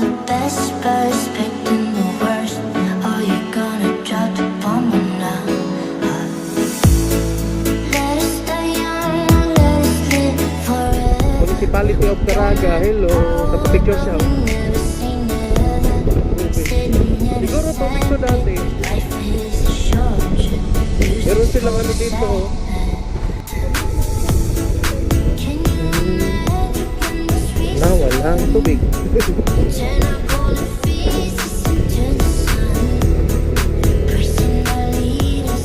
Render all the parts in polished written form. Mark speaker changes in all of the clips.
Speaker 1: the best, but expecting the worst. Are you gonna drop the bomb or not? Let us stay young, let us live forever.
Speaker 2: Municipality of Caraga, hello. Napapicture siya.
Speaker 1: Never seen heaven, sitting in the
Speaker 2: Siguro tubig to dati.
Speaker 1: life is a short trip.
Speaker 2: Meron silang ano dito, oh.
Speaker 1: Can you imagine when the streets
Speaker 2: Na walang tubig.
Speaker 1: turn up all the faces into the sun? Personal leaders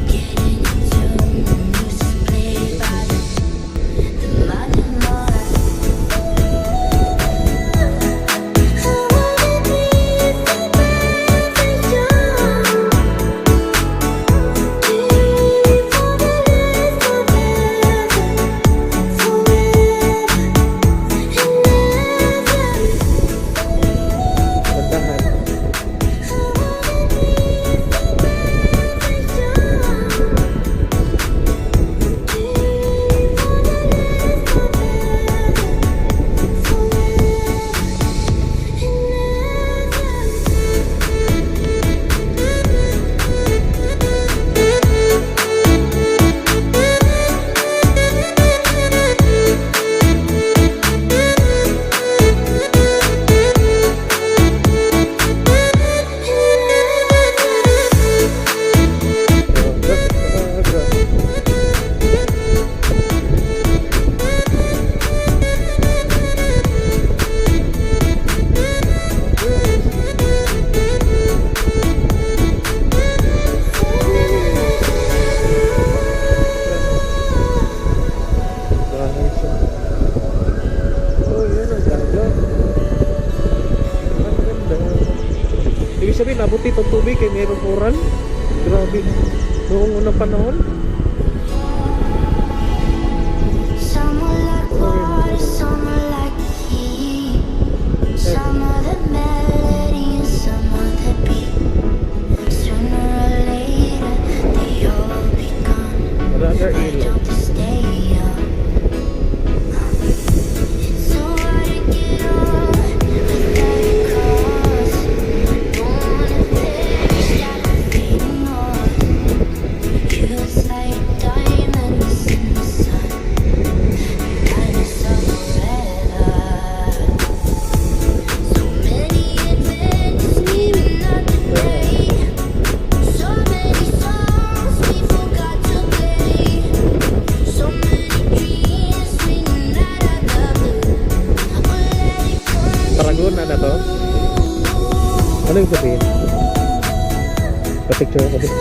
Speaker 1: getting into the music played by the modern heart.
Speaker 2: Bandahan. Oh, yan ang ganda. Ang ganda. Ibig sabihin, nabot dito tubig kay mayroong oran. Grabe. Noong unang panahon.
Speaker 1: Some are like water, some are like the heat. Some are the melody and some are the beat. Sooner or later, they all be gone.
Speaker 2: Rather
Speaker 1: Why
Speaker 2: ill.
Speaker 1: don't they stay young? It's so hard to get on without a cause. Don't wanna perish like a fading horse. Feels like diamonds in the sun. Dinosaur forever. So many adventures given up today. So many songs we forgot to play. So many dreams swinging out of the blue. We'll let it come
Speaker 2: Tarragona na to. Ano yung sabihin? Pa-picture ako din.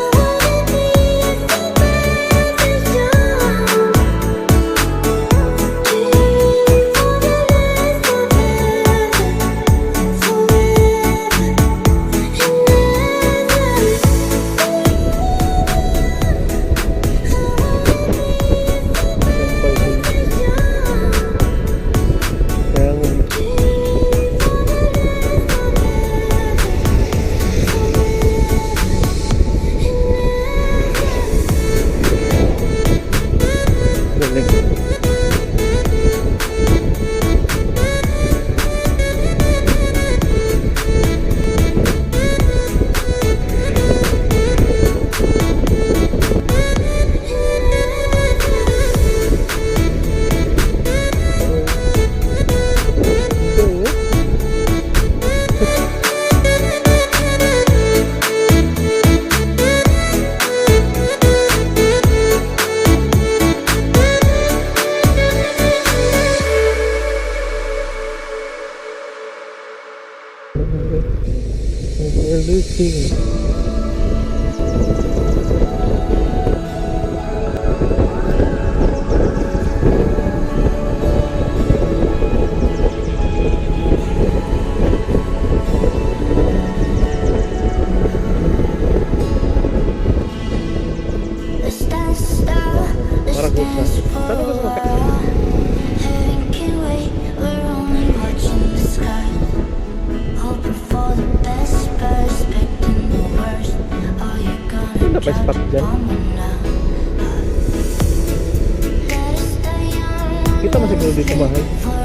Speaker 2: Kaya nga. Galing. Overlooking.
Speaker 1: Let's dance style, let's
Speaker 2: Parang gusto.
Speaker 1: dance for
Speaker 2: Saan
Speaker 1: a
Speaker 2: gusto mo?
Speaker 1: while. Heaven can wait, we're only watching the sky. Hoping for the best, but expecting the worst. Are you
Speaker 2: Ano
Speaker 1: gonna
Speaker 2: na ba spot dyan?
Speaker 1: Let us stay young,
Speaker 2: Kita mo siguro dito bahay.
Speaker 1: forever.